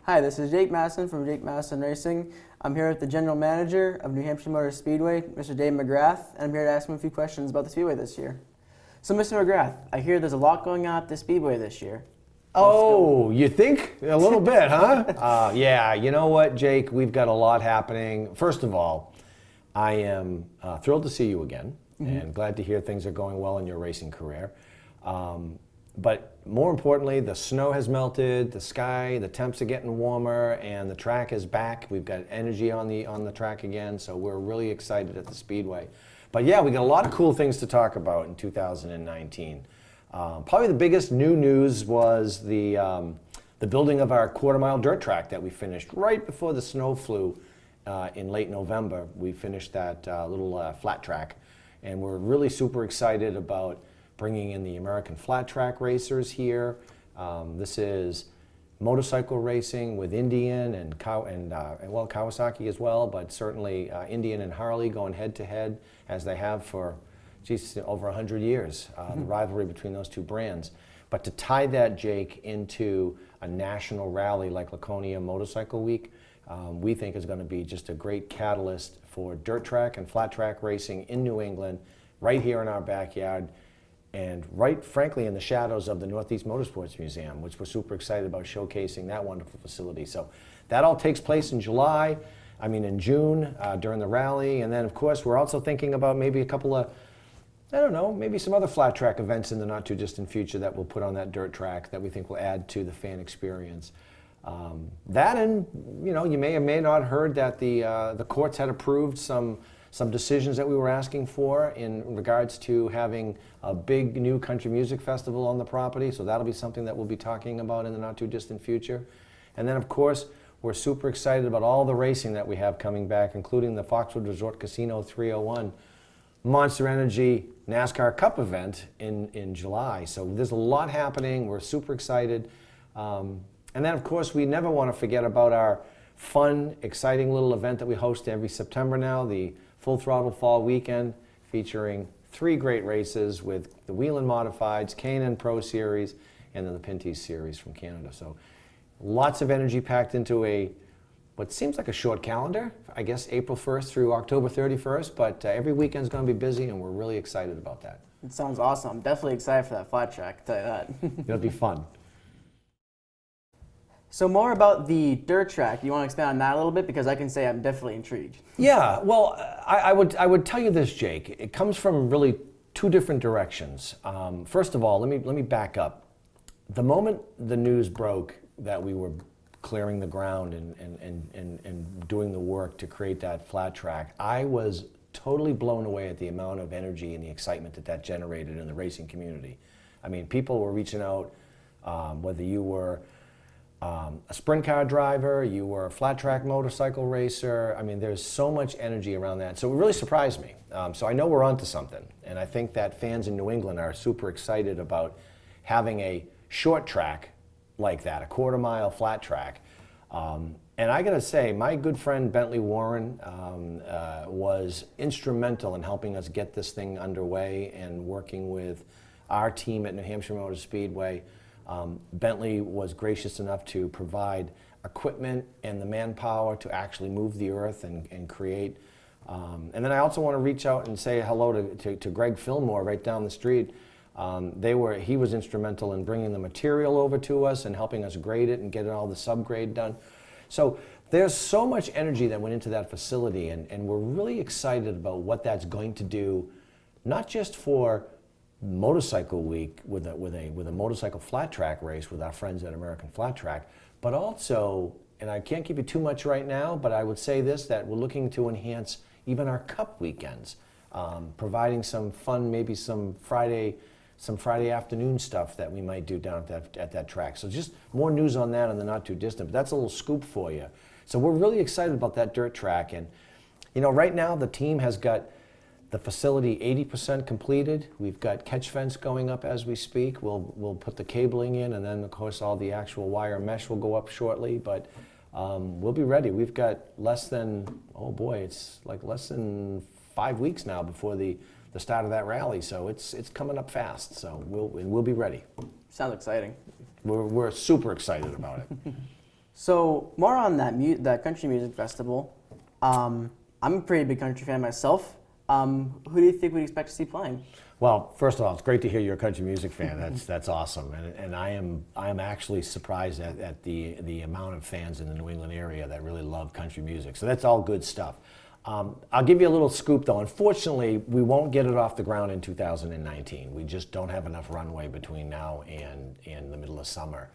Hi, this is Jake Matheson from Jake Matheson Racing. I'm here with the General Manager of New Hampshire Motor Speedway, Mr. Dave McGrath, and I'm here to ask him a few questions about the Speedway this year. So, Mr. McGrath, I hear there's a lot going on at the Speedway this year. Oh, you think? A little bit, huh? Yeah, you know what, Jake? We've got a lot happening. First of all, I am thrilled to see you again, and glad to hear things are going well in your racing career. But more importantly, the snow has melted, the sky, the temps are getting warmer, and the track is back. We've got energy on the track again, so we're really excited at the Speedway. But yeah, we got a lot of cool things to talk about in 2019. Probably the biggest new news was the building of our quarter-mile dirt track that we finished right before the snow flew in late November. We finished that little flat track, and we're really super excited about bringing in the American flat track racers here. This is motorcycle racing with Indian and Kawasaki as well, but certainly Indian and Harley going head to head as they have for over 100 years, the rivalry between those two brands. But to tie that, Jake, into a national rally like Laconia Motorcycle Week, we think is going to be just a great catalyst for dirt track and flat track racing in New England, right here in our backyard, and right, frankly, in the shadows of the Northeast Motorsports Museum, which we're super excited about showcasing that wonderful facility. So that all takes place in June, during the rally. And then, of course, we're also thinking about maybe a couple of, I don't know, maybe some other flat track events in the not too distant future that we'll put on that dirt track that we think will add to the fan experience. That, and you may or may not have heard that the courts had approved some decisions that we were asking for in regards to having a big new country music festival on the property. So that'll be something that we'll be talking about in the not too distant future. And then, of course, we're super excited about all the racing that we have coming back, including the Foxwood Resort Casino 301 Monster Energy NASCAR Cup event in July. So there's a lot happening. We're super excited. And then, of course, we never want to forget about our fun, exciting little event that we host every September now, the Full Throttle Fall Weekend, featuring 3 great races with the Whelen Modifieds, K&N Pro Series, and then the Pinty's Series from Canada. So lots of energy packed into what seems like a short calendar, I guess April 1st through October 31st, but every weekend's going to be busy, and we're really excited about that. It sounds awesome. I'm definitely excited for that flat track, I'll tell you that. It'll be fun. So more about the dirt track. You want to expand on that a little bit? Because I can say I'm definitely intrigued. Yeah, well, I would tell you this, Jake. It comes from really 2 different directions. First of all, let me back up. The moment the news broke that we were clearing the ground and doing the work to create that flat track, I was totally blown away at the amount of energy and the excitement that generated in the racing community. I mean, people were reaching out, whether you were a sprint car driver, you were a flat track motorcycle racer. I mean, there's so much energy around that. So it really surprised me. So I know we're onto something. And I think that fans in New England are super excited about having a short track like that, a quarter-mile flat track. And I gotta say, my good friend Bentley Warren was instrumental in helping us get this thing underway and working with our team at New Hampshire Motor Speedway. Bentley was gracious enough to provide equipment and the manpower to actually move the earth and create. And then I also want to reach out and say hello to Greg Fillmore right down the street. He was instrumental in bringing the material over to us and helping us grade it and get all the subgrade done. So there's so much energy that went into that facility, and we're really excited about what that's going to do, not just for Motorcycle Week with a motorcycle flat track race with our friends at American Flat Track, but also, and I can't give you too much right now, but I would say this, that we're looking to enhance even our Cup weekends, providing some fun, maybe some Friday afternoon stuff that we might do down at that track. So just more news on that in the not too distant, but that's a little scoop for you. So we're really excited about that dirt track, and right now the team has got the facility 80% completed. We've got catch fence going up as we speak. We'll put the cabling in, and then of course all the actual wire mesh will go up shortly, but we'll be ready. We've got less than 5 weeks now before the start of that rally, so it's coming up fast, so we'll be ready. Sounds exciting. We're super excited about it. So more on that country music festival. I'm a pretty big country fan myself. Who do you think we'd expect to see playing? Well, first of all, it's great to hear you're a country music fan. That's awesome, and I am actually surprised at the amount of fans in the New England area that really love country music. So that's all good stuff. I'll give you a little scoop though. Unfortunately, we won't get it off the ground in 2019. We just don't have enough runway between now and the middle of summer.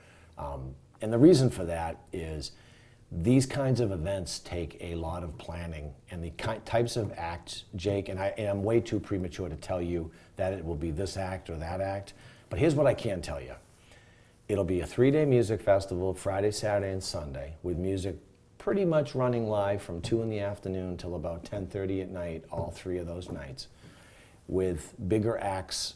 And the reason for that is these kinds of events take a lot of planning, and the types of acts, Jake, and I'm way too premature to tell you that it will be this act or that act, but here's what I can tell you. It'll be a 3-day music festival, Friday, Saturday, and Sunday, with music pretty much running live from 2 in the afternoon till about 10:30 at night, all 3 of those nights, with bigger acts,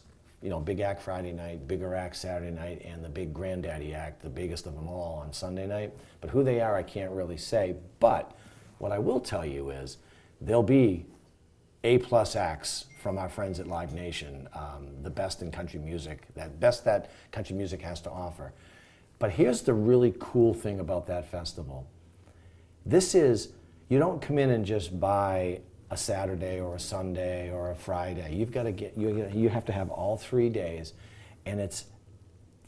big act Friday night, bigger act Saturday night, and the big granddaddy act, the biggest of them all, on Sunday night. But who they are, I can't really say. But what I will tell you is there'll be A-plus acts from our friends at Live Nation, the best in country music, that country music has to offer. But here's the really cool thing about that festival. You don't come in and just buy a Saturday or a Sunday or a Friday. You have to have all 3 days, and it's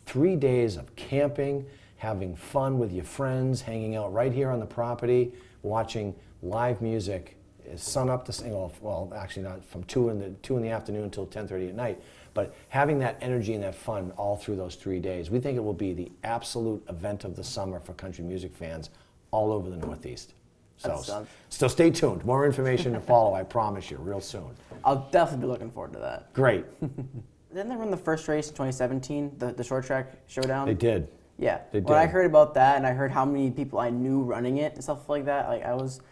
3 days of camping, having fun with your friends, hanging out right here on the property, watching live music, sun up to well, actually not from 2 in the afternoon until 10:30 at night, but having that energy and that fun all through those 3 days. We think it will be the absolute event of the summer for country music fans all over the Northeast. So stay tuned. More information to follow, I promise you, real soon. I'll definitely be looking forward to that. Great. Didn't they run the first race in 2017, the short track showdown? They did. Yeah. They did. When I heard about that and I heard how many people I knew running it and stuff like that,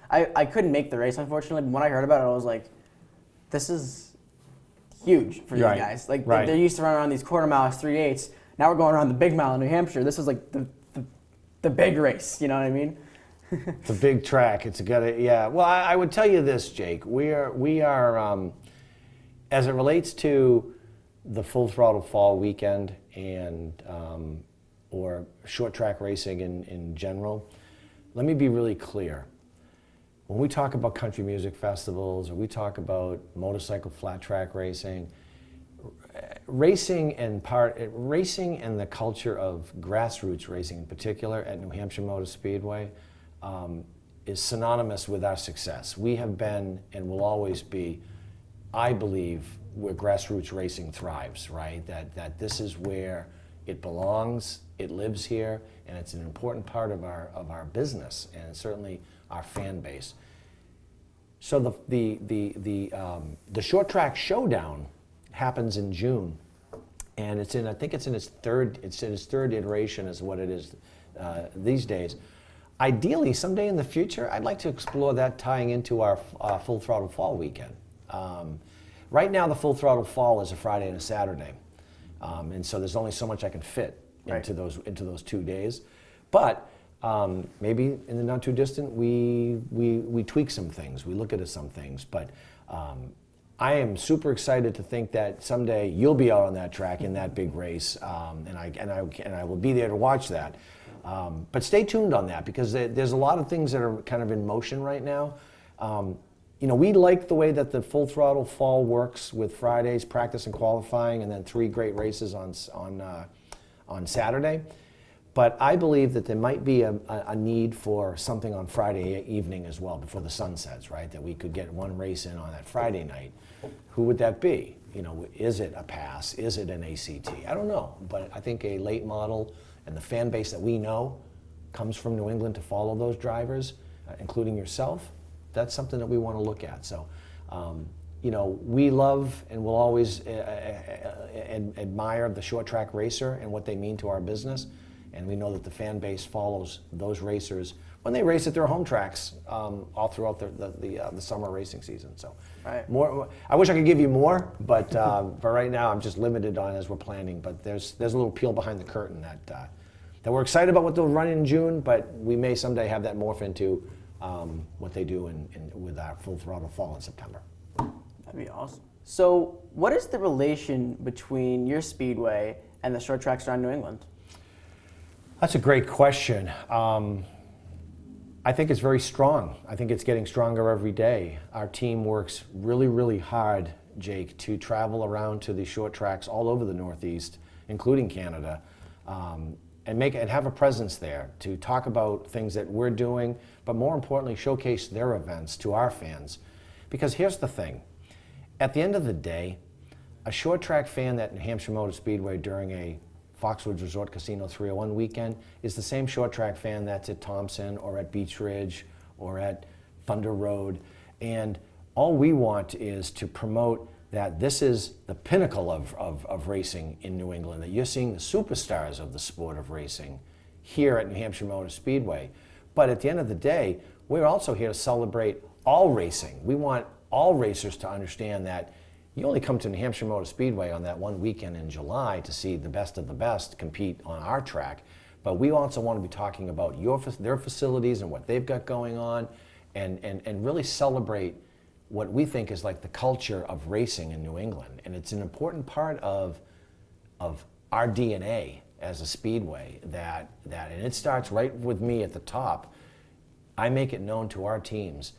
I couldn't make the race, unfortunately, but when I heard about it, I was like, this is huge for these guys. Like, they're used to running around these quarter miles, 3/8. Now we're going around the big mile in New Hampshire. This is like the big race, you know what I mean? It's a big track. Yeah. Well, I would tell you this, Jake. We are, as it relates to the Full Throttle Fall weekend and or short track racing in general. Let me be really clear. When we talk about country music festivals or we talk about motorcycle flat track racing, racing and the culture of grassroots racing in particular at New Hampshire Motor Speedway is synonymous with our success. We have been and will always be, I believe, where grassroots racing thrives, right? That this is where it belongs, it lives here, and it's an important part of our business and certainly our fan base. So the short track showdown happens in June, and I think it's in its third iteration is what it is these days. Ideally, someday in the future, I'd like to explore that tying into our Full Throttle Fall weekend. Right now, the Full Throttle Fall is a Friday and a Saturday, and so there's only so much I can fit into those 2 days. But maybe in the not too distant, we tweak some things, we look at some things. But I am super excited to think that someday you'll be out on that track in that big race, and I will be there to watch that. But stay tuned on that because there's a lot of things that are kind of in motion right now. We like the way that the Full Throttle Fall works with Fridays, practice and qualifying, and then 3 great races on Saturday. But I believe that there might be a need for something on Friday evening as well before the sun sets, right? That we could get one race in on that Friday night. Who would that be? Is it a pass? Is it an ACT? I don't know, but I think a late model and the fan base that we know comes from New England to follow those drivers, including yourself. That's something that we want to look at. So, we love and will always admire the short track racer and what they mean to our business. And we know that the fan base follows those racers when they race at their home tracks all throughout the summer racing season. So, more. I wish I could give you more, but for right now, I'm just limited on as we're planning. But there's a little peel behind the curtain that we're excited about what they'll run in June, but we may someday have that morph into what they do with our Full Throttle Fall in September. That'd be awesome. So, what is the relation between your speedway and the short tracks around New England? That's a great question. I think it's very strong. I think it's getting stronger every day. Our team works really, really hard, Jake, to travel around to the short tracks all over the Northeast, including Canada, and have a presence there to talk about things that we're doing, but more importantly, showcase their events to our fans. Because here's the thing. At the end of the day, a short track fan at New Hampshire Motor Speedway during a Foxwoods Resort Casino 301 weekend is the same short track fan that's at Thompson or at Beach Ridge or at Thunder Road. And all we want is to promote that this is the pinnacle of racing in New England, that you're seeing the superstars of the sport of racing here at New Hampshire Motor Speedway. But at the end of the day, we're also here to celebrate all racing. We want all racers to understand that you only come to New Hampshire Motor Speedway on that one weekend in July to see the best of the best compete on our track. But we also want to be talking about their facilities and what they've got going on, and really celebrate what we think is like the culture of racing in New England. And it's an important part of our DNA as a speedway, and it starts right with me at the top. I make it known to our teams.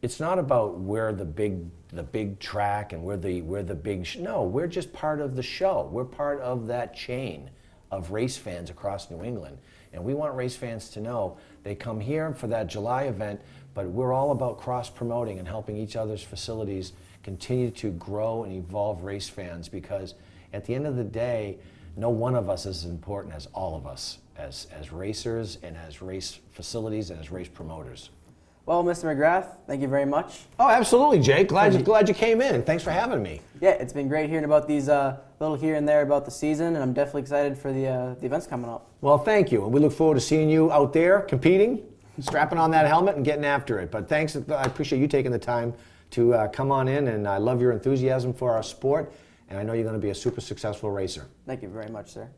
It's not about we're the big track and we're the big no, we're just part of the show. We're part of that chain of race fans across New England. And we want race fans to know they come here for that July event, but we're all about cross-promoting and helping each other's facilities continue to grow and evolve race fans, because at the end of the day, no one of us is as important as all of us as racers and as race facilities and as race promoters. Well, Mr. McGrath, thank you very much. Oh, absolutely, Jake. Glad you came in. Thanks for having me. Yeah, it's been great hearing about these little here and there about the season, and I'm definitely excited for the events coming up. Well, thank you. And we look forward to seeing you out there competing, strapping on that helmet and getting after it. But thanks. I appreciate you taking the time to come on in, and I love your enthusiasm for our sport, and I know you're going to be a super successful racer. Thank you very much, sir.